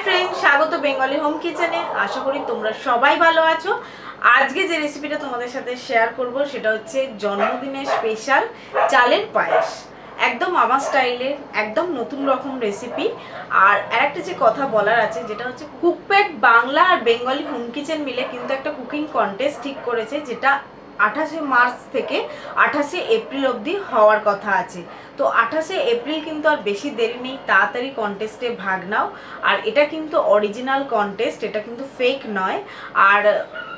Friends स्वागत Bengali home किचेने। आशा करी तुम्हारा सबाई भालो आछो। आज के जे रेसिपिटा तुम्हारे साथे शेयर करब सेटा होच्छे जन्मदिनेर स्पेशल चालेर पायेस। एकदम आमार स्टाइलेर एकदम नतून रकम रेसिपि। और आरेकटा जे कथा बोलार आछे जेटा होच्छे कुकप्याड बांगला और बेंगली होम किचेन मिले किन्तु एकटा कुकिंग कन्टेस्ट ठीक करेছে जेटा 28 मार्च থেকে 28 एप्रिल अब्दि हওয়ার কথা আছে। तो 28 एप्रिल किन्तु और बेशी देरी नहीं, ताड़ाताड़ी कन्टेस्टे भाग नाओ। और एटा किन्तु अरिजिनल कन्टेस्ट, एटा किन्तु फेक नय। और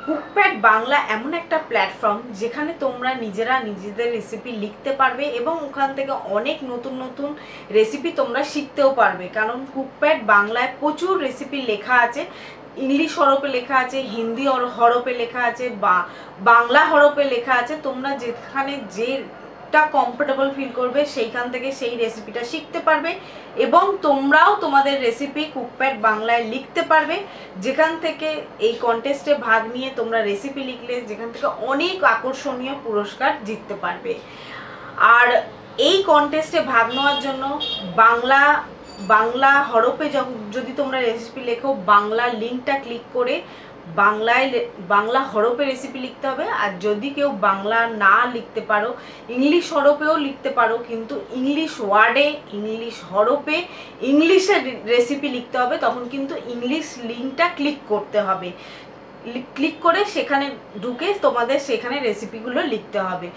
कुकप्याड बांगला एमन एकटा प्लैटफर्म जेखाने तोमरा निजेरा निजेदेर रेसिपि लिखते पारबे एबं ओखान थेके अनेक नतून नतून रेसिपि तोमरा शिखतेও पारबे। कारण कुकप्याड बांगलाय प्रचुर रेसिपि लेखा आछे, इंग्लिश हरफे लेखा आछे, हिंदी हरफे लेखा आछे, बांगला हरफे लेखा आछे। तोमरा जेखाने जेटा कम्फर्टेबल फिल करबे सेइखान थेके सेई रेसिपिटा शिखते पारबे एबं तोमराओ तोमादेर रेसिपि कुकप्याड बांगलाय लिखते पारबे। जेखान थेके एई कन्टेस्टे भाग निये तोमरा रेसिपि लिखले जेखान थेके अनेक आकर्षणीय पुरस्कार जितते पारबे। और एई कन्टेस्टे भाग नेওয়ার জন্য बांगला हरफे जदि तोमरा रेसिपि लेखो बांगला लिंकटा क्लिक करे बांगला हरफे रेसिपि लिखते होबे। और जदि केउ बांगला ना लिखते पारो इंग्लिश हरफेও लिखते पारो, किन्तु इंग्लिश वार्डे इंग्लिश हरफे इंग्लिशे रेसिपि लिखते होबे तखन किन्तु इंग्लिश लिंकटा क्लिक करते होबे। क्लिक करे सेखाने ढुके तोमादेर सेखाने रेसिपिगुलो लिखते होबे।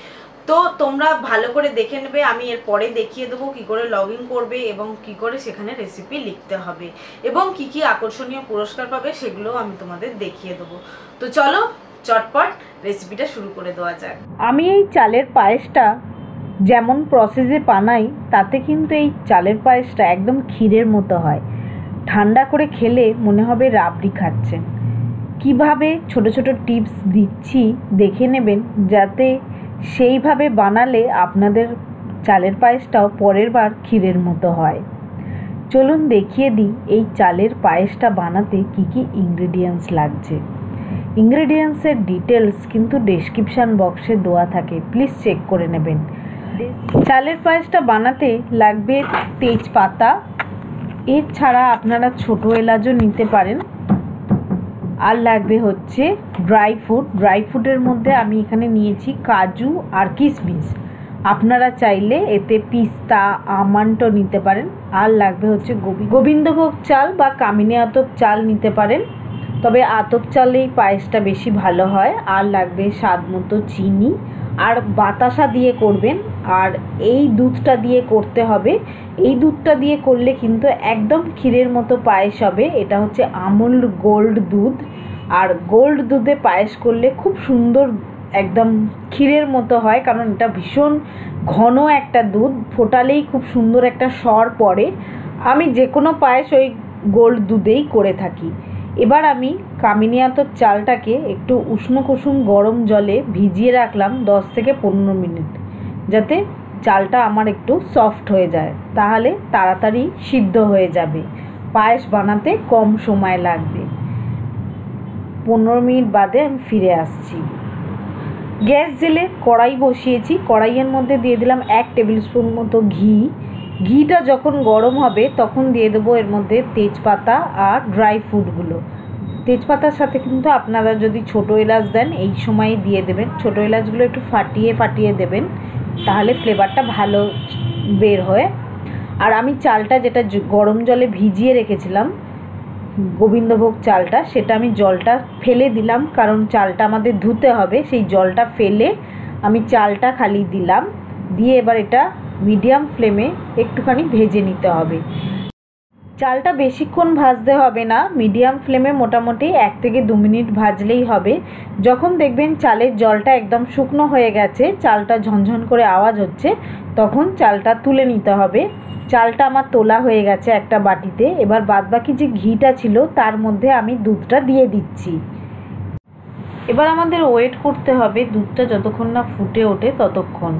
तो तोमरा भालो करे देखे नेबे, आमी एर परे देखिए देबो कि करे लग इन करबे एबं कि करे सेखाने रेसिपि लिखते होबे एबं कि आकर्षणीय पुरस्कार पाबे सेगुलो आमी तोमादेर देखिए देबो। तो चलो चटपट रेसिपिटा शुरू करे देওয়া যাক। आमी এই চালের পায়েসটা যেমন প্রসেসে বানাই তাতে কিন্তু এই চালের পায়েসটা একদম ক্ষীরের মতো হয়। ঠান্ডা করে খেলে মনে হবে রাবড়ি খাচ্ছেন। কিভাবে ছোট ছোট টিপস দিচ্ছি দেখে নেবেন, যাতে সেইভাবে বানালে আপনাদের চালের পায়েসটাও পরের বার ক্ষীরের মতো হয়। চলুন দেখিয়ে দিই এই চালের পায়েসটা বানাতে কি কি ইনগ্রেডিয়েন্টস লাগছে। ইনগ্রেডিয়েন্টসের ডিটেলস কিন্তু ডেসক্রিপশান বক্সে দেওয়া থাকে, প্লিজ চেক করে নেবেন। চালের পায়েসটা বানাতে লাগবে তেজপাতা, এর ছাড়া আপনারা ছোটো এলাচও নিতে পারেন। আর লাগবে হচ্ছে ড্রাই ফ্রুটের মধ্যে আমি এখানে নিয়েছি কাজু আর কিশমিশ। আপনারা চাইলে এতে পিস্তা আমন্ডও নিতে পারেন। আর লাগবে হচ্ছে গোবিন্দভোগ চাল বা কামিনী আতপ চাল নিতে পারেন, তবে আতপ চালেই পায়েসটা বেশি ভালো হয়। আর লাগবে স্বাদ মতো চিনি আর বাতাসা দিয়ে করবেন। আর এই দুধটা দিয়ে করতে হবে, এই দুধটা দিয়ে করলে কিন্তু একদম ক্ষীরের মতো পায়েস হবে। এটা হচ্ছে আমুল গোল্ড দুধ, আর গোল্ড দুধে পায়েস করলে খুব সুন্দর একদম ক্ষীরের মতো হয়, কারণ এটা ভীষণ ঘন একটা দুধ, ফোটালেই খুব সুন্দর একটা স্বর পড়ে। আমি যে কোনো পায়েস ওই গোল্ড দুধেই করে থাকি। এবার আমি কামিনী আতপ চালটাকে একটু উষ্ণ কুসুম গরম জলে ভিজিয়ে রাখলাম 10 থেকে 15 মিনিট, যাতে চালটা আমার একটু সফট হয়ে যায়, তাহলে তাড়াতাড়ি সিদ্ধ হয়ে যাবে, পায়েস বানাতে কম সময় লাগবে। 15 মিনিট বাদে আমি ফিরে আসছি। গ্যাস জেলে কড়াই বসিয়েছি, কড়াইয়ের মধ্যে দিয়ে দিলাম 1 টেবিল স্পুন মতো ঘি। ঘিটা যখন গরম হবে তখন দিয়ে দেবো এর মধ্যে তেজপাতা আর ড্রাই ফ্রুটগুলো। তেজপাতার সাথে কিন্তু আপনারা যদি ছোটো এলাচ দেন এই সময়ে দিয়ে দেবেন, ছোটো এলাচগুলো একটু ফাটিয়ে দেবেন, তাহলে ফ্লেভারটা ভালো বের হয়। আর আমি চালটা যেটা গরম জলে ভিজিয়ে রেখেছিলাম গোবিন্দভোগ চালটা, সেটা আমি জলটা ফেলে দিলাম, কারণ চালটা আমাদের ধুতে হবে। সেই জলটা ফেলে আমি চালটা খালি দিলাম, দিয়ে এবার এটা মিডিয়াম ফ্লেমে একটুখানি ভেজে নিতে হবে। চালটা বেশিক্ষণ ভাজতে হবে না, মিডিয়াম ফ্লেমে মোটামুটি 1 থেকে 2 মিনিট ভাজলেই হবে। যখন দেখবেন চালের জলটা একদম শুকনো হয়ে গেছে, চালটা ঝনঝন করে আওয়াজ হচ্ছে, তখন চালটা তুলে নিতে হবে। চালটা আমার তোলা হয়ে গেছে একটা বাটিতে। এবার বাদবাকি যে ঘিটা ছিল তার মধ্যে আমি দুধটা দিয়ে দিচ্ছি। এবার আমাদের ওয়েট করতে হবে দুধটা যতক্ষণ না ফুটে ওঠে ততক্ষণ।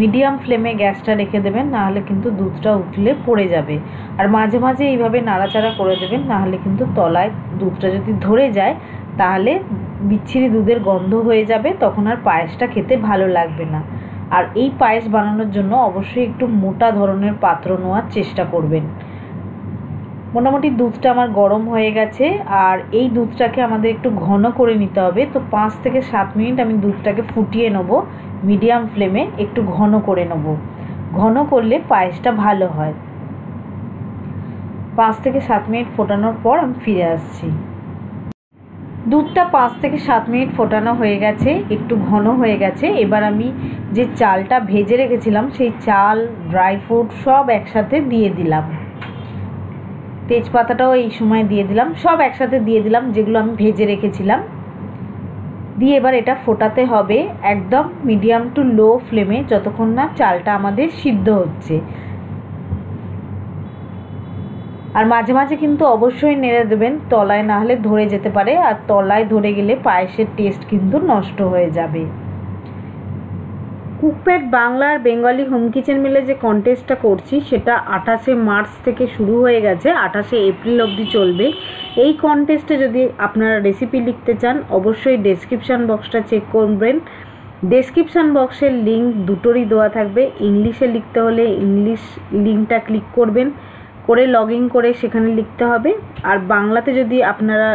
মিডিয়াম ফ্লেমে গ্যাসটা রেখে দেবেন, নাহলে কিন্তু দুধটা উঠলে পড়ে যাবে। আর মাঝে মাঝে এইভাবে নাড়াচাড়া করে দেবেন, নাহলে কিন্তু তলায় দুধটা যদি ধরে যায় তাহলে বিচ্ছিরি দুধের গন্ধ হয়ে যাবে, তখন আর পায়েসটা খেতে ভালো লাগবে না। আর এই পায়েস বানানোর জন্য অবশ্যই একটু মোটা ধরনের পাত্র নেওয়ার চেষ্টা করবেন। মোটামুটি দুধটা আমার গরম হয়ে গেছে, আর এই দুধটাকে আমাদের একটু ঘন করে নিতে হবে। তো 5 থেকে 7 মিনিট আমি দুধটাকে ফুটিয়ে নেব মিডিয়াম ফ্লেমে, একটু ঘন করে নেব। ঘন করলে পায়েসটা ভালো হয়। 5 থেকে 7 মিনিট ফোটানোর পর আমি ফিরে আসছি। দুধটা 5 থেকে 7 মিনিট ফোটানো হয়ে গেছে, একটু ঘন হয়ে গেছে। এবার আমি যে চালটা ভেজে রেখেছিলাম সেই চাল, ড্রাই ফ্রুট সব একসাথে দিয়ে দিলাম। তেজপাতাটাও এই সময় দিয়ে দিলাম, সব একসাথে দিয়ে দিলাম যেগুলো আমি ভেজে রেখেছিলাম। দিয়ে এবার এটা ফোটাতে হবে একদম মিডিয়াম টু লো ফ্লেমে, যতক্ষণ না চালটা আমাদের সিদ্ধ হচ্ছে। আর মাঝে মাঝে কিন্তু অবশ্যই নেড়ে দেবেন, তলায় না হলে ধরে যেতে পারে, আর তলায় ধরে গেলে পায়েসের টেস্ট কিন্তু নষ্ট হয়ে যাবে। কুকপ্যাড বাংলা আর বেঙ্গলি হোম কিচেন মিলে যে কন্টেস্টটা করছি সেটা 28শে মার্চ থেকে শুরু হয়ে গেছে, 28শে এপ্রিল অবধি চলবে। এই কন্টেস্টে যদি আপনারা রেসিপি লিখতে চান অবশ্যই ডেসক্রিপশান বক্সটা চেক করবেন। ডেসক্রিপশান বক্সের লিঙ্ক দুটোরই দেওয়া থাকবে। ইংলিশে লিখতে হলে ইংলিশ লিঙ্কটা ক্লিক করবেন, করে লগ ইন করে সেখানে লিখতে হবে। আর বাংলাতে যদি আপনারা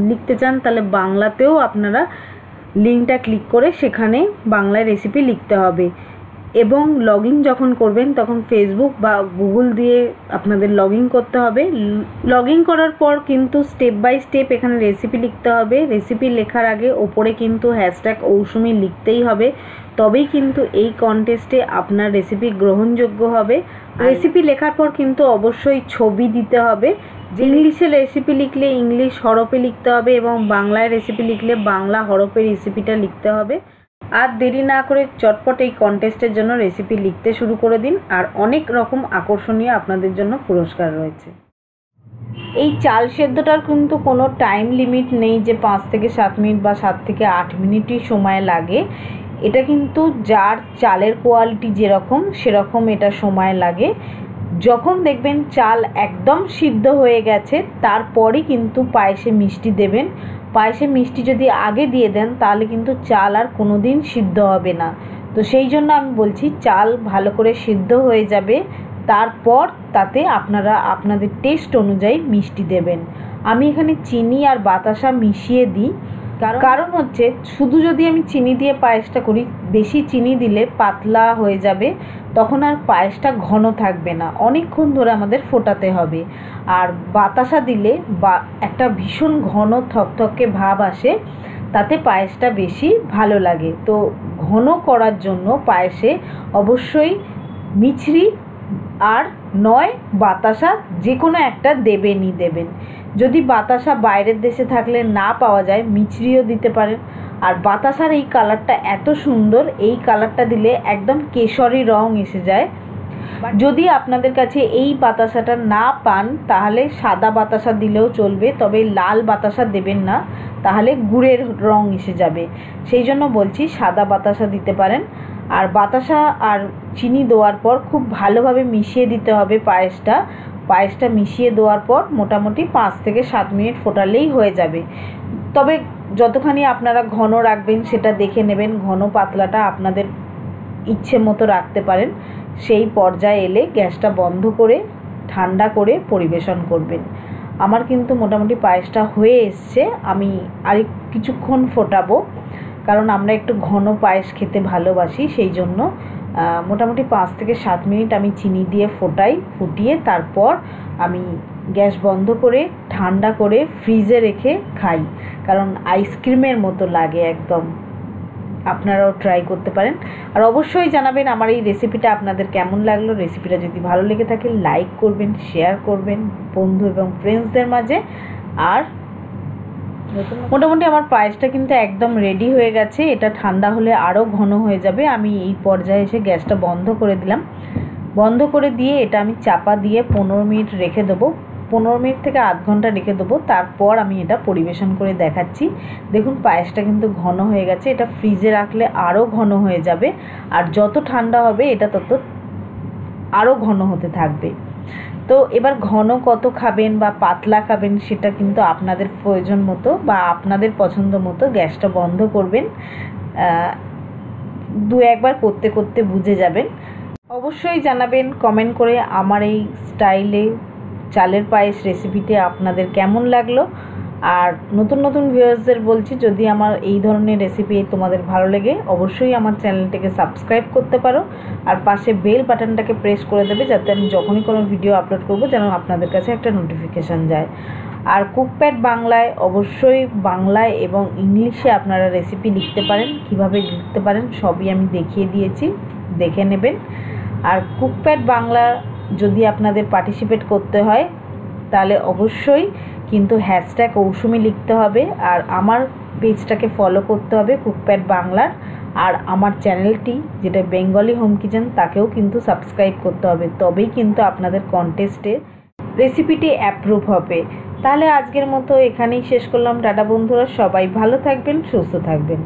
লিখতে চান তাহলে বাংলাতেও আপনারা লিঙ্কটা ক্লিক করে সেখানে বাংলায় রেসিপি লিখতে হবে। এবং লগ ইন যখন করবেন তখন ফেসবুক বা গুগল দিয়ে আপনাদের লগ ইন করতে হবে। লগ ইন করার পর কিন্তু স্টেপ বাই স্টেপ এখানে রেসিপি লিখতে হবে। রেসিপি লেখার আগে ওপরে কিন্তু হ্যাশট্যাগ ঔসুমি লিখতেই হবে, তবেই কিন্তু এই কন্টেস্টে আপনার রেসিপি গ্রহণযোগ্য হবে। রেসিপি লেখার পর কিন্তু অবশ্যই ছবি দিতে হবে। ইংলিশে রেসিপি লিখলে ইংলিশ হরফে লিখতে হবে এবং বাংলায় রেসিপি লিখলে বাংলা হরফে রেসিপিটা লিখতে হবে। আর দেরি না করে চটপট এই কন্টেস্টের জন্য রেসিপি লিখতে শুরু করে দিন, আর অনেক রকম আকর্ষণীয় আপনাদের জন্য পুরস্কার রয়েছে। এই চাল সেদ্ধটার কিন্তু কোনো টাইম লিমিট নেই যে 5 থেকে 7 মিনিট বা 7 থেকে 8 মিনিটই সময় লাগে। এটা কিন্তু যার চালের কোয়ালিটি যেরকম সেরকম এটা সময় লাগে। যখন দেখবেন চাল একদম সিদ্ধ হয়ে গেছে তারপরই কিন্তু পায়েসে মিষ্টি দেবেন। পায়েসে মিষ্টি যদি আগে দিয়ে দেন তাহলে কিন্তু চাল আর কোনো দিন সিদ্ধ হবে না। তো সেই জন্য আমি বলছি চাল ভালো করে সিদ্ধ হয়ে যাবে, তারপর তাতে আপনারা আপনাদের টেস্ট অনুযায়ী মিষ্টি দেবেন। আমি এখানে চিনি আর বাতাসা মিশিয়ে দিই, কারণ হচ্ছে শুধু যদি আমি চিনি দিয়ে পায়েসটা করি, বেশি চিনি দিলে পাতলা হয়ে যাবে, তখন আর পায়েসটা ঘন থাকবে না, অনেকক্ষণ ধরে আমাদের ফোটাতে হবে। আর বাতাসা দিলে একটা ভীষণ ঘন থকথকে ভাব আসে, তাতে পায়েসটা বেশি ভালো লাগে। তো ঘন করার জন্য পায়েসে অবশ্যই মিছরি আর নয় বাতাসা যে কোনো একটা দেবেনই দেবেন। যদি বাতাসা বাইরের দেশে থাকলে না পাওয়া যায় মিছরিও দিতে পারেন। আর বাতাসার এই কালারটা এত সুন্দর, এই কালারটা দিলে একদম কেশরি রং এসে যায়। যদি আপনাদের কাছে এই বাতাসাটা না পান তাহলে সাদা বাতাসা দিলেও চলবে, তবে লাল বাতাসা দেবেন না, তাহলে গুড়ের রং এসে যাবে। সেই জন্য বলছি সাদা বাতাসা দিতে পারেন। আর বাতাসা আর চিনি দেওয়ার পর খুব ভালোভাবে মিশিয়ে দিতে হবে পায়েসটা মিশিয়ে দেওয়ার পর মোটামুটি 5 থেকে 7 মিনিট ফোটালেই হয়ে যাবে। তবে যতখানি আপনারা ঘন রাখবেন সেটা দেখে নেবেন, ঘন পাতলাটা আপনাদের ইচ্ছে মতো রাখতে পারেন। সেই পর্যায়ে এলে গ্যাসটা বন্ধ করে ঠান্ডা করে পরিবেশন করবেন। আমার কিন্তু মোটামুটি পায়েসটা হয়ে এসছে, আমি আর কিছুক্ষণ ফোটাবো, কারণ আমরা একটু ঘন পায়েস খেতে ভালোবাসি। সেই জন্য মোটামুটি 5 থেকে 7 মিনিট আমি চিনি দিয়ে ফুটিয়ে তারপর আমি গ্যাস বন্ধ করে ঠান্ডা করে ফ্রিজে রেখে খাই, কারণ আইসক্রিমের মতো লাগে একদম। আপনারাও ট্রাই করতে পারেন। আর অবশ্যই জানাবেন আমার এই রেসিপিটা আপনাদের কেমন লাগলো। রেসিপিটা যদি ভালো লেগে থাকে লাইক করবেন, শেয়ার করবেন বন্ধু এবং ফ্রেন্ডসদের মাঝে। আর মোটামুটি আমার পায়েসটা কিন্তু একদম রেডি হয়ে গেছে, এটা ঠান্ডা হলে আরও ঘন হয়ে যাবে। আমি এই পর্যায়ে এসে গ্যাসটা বন্ধ করে দিলাম। বন্ধ করে দিয়ে এটা আমি চাপা দিয়ে 15 মিনিট রেখে দেবো, 15 মিনিট থেকে আধ ঘন্টা রেখে দেবো। তারপর আমি এটা পরিবেশন করে দেখাচ্ছি। দেখুন পায়েসটা কিন্তু ঘন হয়ে গেছে, এটা ফ্রিজে রাখলে আরও ঘন হয়ে যাবে। আর যত ঠান্ডা হবে এটা তত আরও ঘন হতে থাকবে। তো এবার ঘন কত খাবেন বা পাতলা খাবেন সেটা কিন্তু আপনাদের প্রয়োজন মতো বা আপনাদের পছন্দ মতো গ্যাসটা বন্ধ করবেন। 2-1 বার করতে করতে বুঝে যাবেন। অবশ্যই জানাবেন কমেন্ট করে আমার এই স্টাইলে চালের পায়েস রেসিপিটি আপনাদের কেমন লাগলো। আর নতুন নতুন ভিউয়ার্সদের বলছি, যদি আমার এই ধরনের রেসিপি তোমাদের ভালো লাগে অবশ্যই আমার চ্যানেলটাকে সাবস্ক্রাইব করতে পারো, আর পাশে বেল বাটনটাকে প্রেস করে দেবে, যাতে আমি যখনই কোনো ভিডিও আপলোড করব যেন আপনাদের কাছে একটা নোটিফিকেশান যায়। আর কুকপ্যাড বাংলায় অবশ্যই বাংলায় এবং ইংলিশে আপনারা রেসিপি লিখতে পারেন, কিভাবে লিখতে পারেন সবই আমি দেখিয়ে দিয়েছি, দেখে নেবেন। আর কুকপ্যাড বাংলা যদি আপনাদের পার্টিসিপেট করতে হয় তাহলে অবশ্যই কিন্তু হ্যাশট্যাগ মৌসুমি লিখতে হবে, আর আমার পেজটাকে ফলো করতে হবে কুকপ্যাড বাংলার, আর আমার চ্যানেলটি যেটা বেঙ্গলি হোম কিচেন তাকেও কিন্তু সাবস্ক্রাইব করতে হবে, তবেই কিন্তু আপনাদের কন্টেস্টের রেসিপিটি অ্যাপ্রুভ হবে। তাহলে আজকের মতো এখানেই শেষ করলাম। টাটা বন্ধুরা, সবাই ভালো থাকবেন, সুস্থ থাকবেন।